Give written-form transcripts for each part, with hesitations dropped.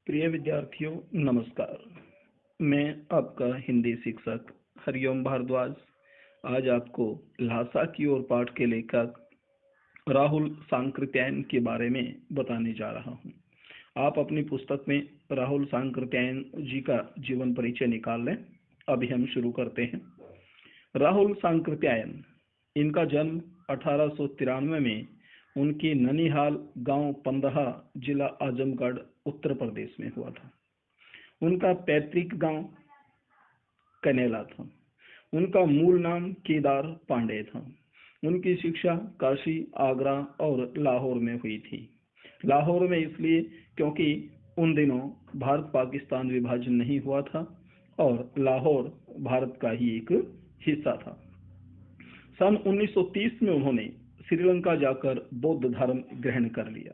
प्रिय विद्यार्थियों, नमस्कार। मैं आपका हिंदी शिक्षक हरिओम भारद्वाज आज आपको लहासा की ओर पाठ के लेखक राहुल सांकृत्यायन के बारे में बताने जा रहा हूँ। आप अपनी पुस्तक में राहुल सांकृत्यायन जी का जीवन परिचय निकाल लें। अभी हम शुरू करते हैं। राहुल सांकृत्यायन, इनका जन्म 1893 में उनके ननिहाल गांव पंदहा, जिला आजमगढ़, उत्तर प्रदेश में हुआ था। उनका पैतृक गांव कनेला था। उनका मूल नाम केदार पांडे था। उनकी शिक्षा काशी, आगरा और लाहौर में हुई थी। लाहौर में इसलिए क्योंकि उन दिनों भारत पाकिस्तान विभाजन नहीं हुआ था और लाहौर भारत का ही एक हिस्सा था। सन 1930 में उन्होंने श्रीलंका जाकर बौद्ध धर्म ग्रहण कर लिया।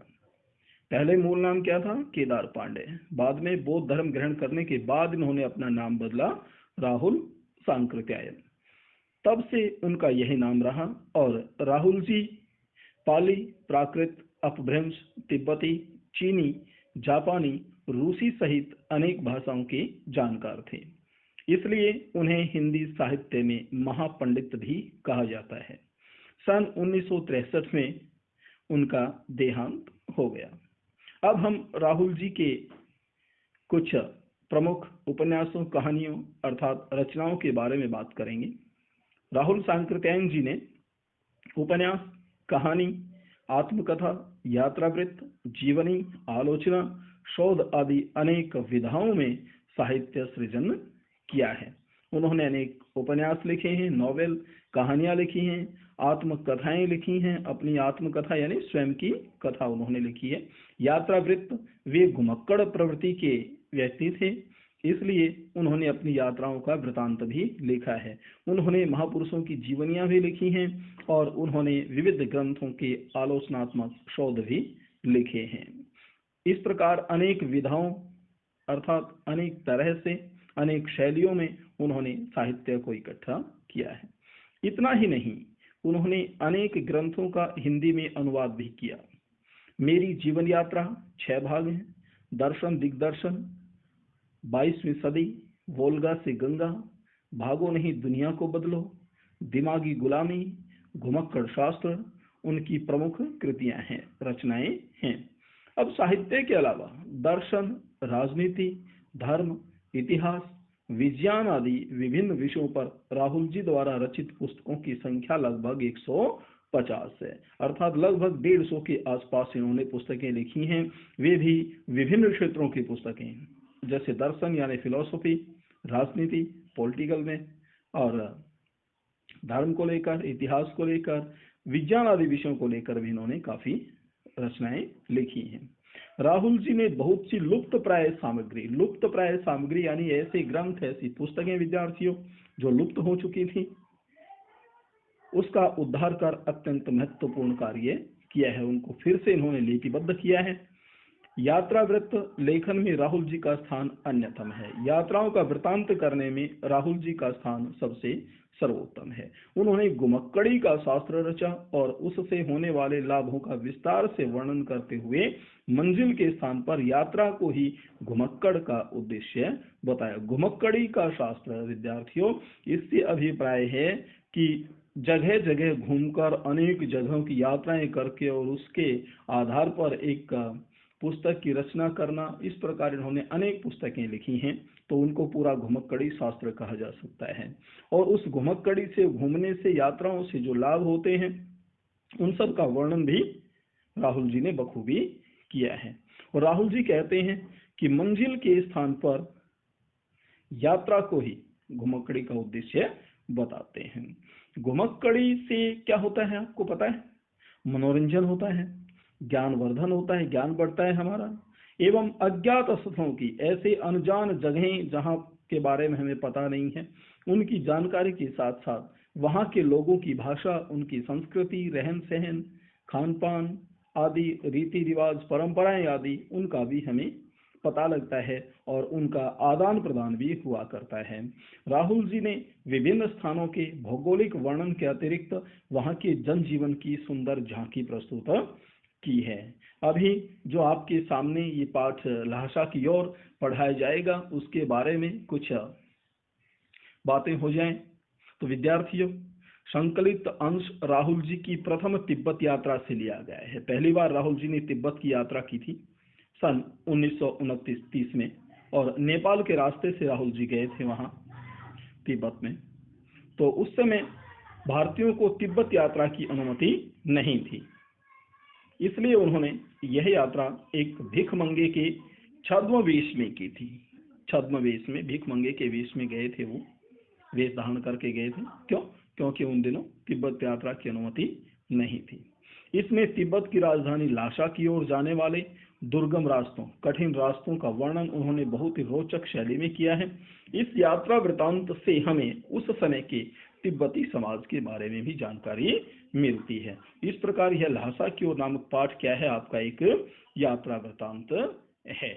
पहले मूल नाम क्या था? केदार पांडे। बाद में बौद्ध धर्म ग्रहण करने के बाद इन्होंने अपना नाम बदला राहुल सांकृत्यायन। तब से उनका यही नाम रहा और राहुल जी पाली, प्राकृत, अपभ्रंश, तिब्बती, चीनी, जापानी, रूसी सहित अनेक भाषाओं के जानकार थे। इसलिए उन्हें हिंदी साहित्य में महापंडित भी कहा जाता है। सन 1963 में उनका देहांत हो गया। अब हम राहुल जी के कुछ प्रमुख उपन्यासों, कहानियों अर्थात रचनाओं के बारे में बात करेंगे। राहुल सांकृत्यायन जी ने उपन्यास, कहानी, आत्मकथा, यात्रावृत्त, जीवनी, आलोचना, शोध आदि अनेक विधाओं में साहित्य सृजन किया है। उन्होंने अनेक उपन्यास लिखे हैं, नॉवेल, कहानियां लिखी हैं, आत्मकथाएं लिखी हैं। अपनी आत्मकथा यानी स्वयं की कथा उन्होंने लिखी है। यात्रावृत्त, वे घुमक्कड़ प्रवृत्ति के व्यक्ति थे, इसलिए उन्होंने अपनी यात्राओं का वृतांत भी लिखा है। उन्होंने महापुरुषों की जीवनियां भी लिखी हैं और उन्होंने विविध ग्रंथों के आलोचनात्मक शोध भी लिखे हैं। इस प्रकार अनेक विधाओं अर्थात अनेक तरह से, अनेक शैलियों में उन्होंने साहित्य को इकट्ठा किया है। इतना ही नहीं, उन्होंने अनेक ग्रंथों का हिंदी में अनुवाद भी किया। मेरी जीवन यात्रा 6 भाग हैं। दर्शन दिग्दर्शन, 22वीं सदी, वोल्गा से गंगा, भागो नहीं दुनिया को बदलो, दिमागी गुलामी, घुमक्कड़ शास्त्र उनकी प्रमुख कृतियां हैं, रचनाएं हैं। अब साहित्य के अलावा दर्शन, राजनीति, धर्म, इतिहास, विज्ञान आदि विभिन्न विषयों पर राहुल जी द्वारा रचित पुस्तकों की संख्या लगभग 150 है, अर्थात लगभग 150 के आसपास इन्होंने पुस्तकें लिखी हैं। वे भी विभिन्न क्षेत्रों की पुस्तकें, जैसे दर्शन यानी फिलोसफी, राजनीति पॉलिटिकल में, और धर्म को लेकर, इतिहास को लेकर, विज्ञान आदि विषयों को लेकर भी इन्होंने काफी रचनाएं लिखी हैं। राहुल जी ने बहुत सी लुप्त प्राय सामग्री यानी ऐसे ग्रंथ, ऐसी पुस्तकें विद्यार्थियों जो लुप्त हो चुकी थी, उसका उद्धार कर अत्यंत महत्वपूर्ण कार्य किया है। उनको फिर से इन्होंने लिपिबद्ध किया है। यात्रावृत्त लेखन में राहुल जी का स्थान अन्यतम है। यात्राओं का वृतांत करने में राहुल जी का स्थान सबसे सर्वोत्तम है। उन्होंने घुमक्कड़ी का शास्त्र रचा और उससे होने वाले लाभों का विस्तार से वर्णन करते हुए मंजिल के स्थान पर यात्रा को ही घुमक्कड़ का उद्देश्य बताया। घुमक्कड़ी का शास्त्र विद्यार्थियों, इससे अभिप्राय है कि जगह जगह घूमकर अनेक जगहों की यात्राएं करके और उसके आधार पर एक पुस्तक की रचना करना। इस प्रकार इन्होंने अनेक पुस्तकें लिखी हैं, तो उनको पूरा घुमक्कड़ी शास्त्र कहा जा सकता है। और उस घुमक्कड़ी से, घूमने से, यात्राओं से जो लाभ होते हैं, उन सब का वर्णन भी राहुल जी ने बखूबी किया है। और राहुल जी कहते हैं कि मंजिल के स्थान पर यात्रा को ही घुमक्कड़ी का उद्देश्य बताते हैं। घुमक्कड़ी से क्या होता है आपको पता है? मनोरंजन होता है, ज्ञानवर्धन होता है, ज्ञान बढ़ता है हमारा, एवं अज्ञात स्थलों की, ऐसे अनजान जगहें जहां के बारे में हमें पता नहीं है, उनकी जानकारी के साथ साथ वहां के लोगों की भाषा, उनकी संस्कृति, रहन सहन, खान पान आदि, रीति रिवाज, परंपराएं आदि, उनका भी हमें पता लगता है और उनका आदान प्रदान भी हुआ करता है। राहुल जी ने विभिन्न स्थानों के भौगोलिक वर्णन के अतिरिक्त वहां के जनजीवन की सुंदर झांकी प्रस्तुत की है। अभी जो आपके सामने ये पाठ लहासा की ओर पढ़ाया जाएगा उसके बारे में कुछ बातें हो जाएं। तो विद्यार्थियों, संकलित अंश राहुल जी की प्रथम तिब्बत यात्रा से लिया गया है। पहली बार राहुल जी ने तिब्बत की यात्रा की थी सन 1929-30 में, और नेपाल के रास्ते से राहुल जी गए थे वहां तिब्बत में। तो उस समय भारतीयों को तिब्बत यात्रा की अनुमति नहीं थी, इसलिए उन्होंने यह यात्रा एक भिखमंगे के छद्म वेश में की थी। छद्म वेश में, भिखमंगे के वेश में गए थे, वो वेश धारण करके गए थे। क्यों? क्योंकि उन दिनों तिब्बत यात्रा की अनुमति नहीं थी। इसमें तिब्बत की राजधानी लासा की ओर जाने वाले दुर्गम रास्तों, कठिन रास्तों का वर्णन उन्होंने बहुत ही रोचक शैली में किया है। इस यात्रा वृतांत से हमें उस समय के तिब्बती समाज के बारे में भी जानकारी मिलती है। इस प्रकार यह लहासा की ओर नामक पाठ क्या है? आपका एक यात्रा वृतांत है।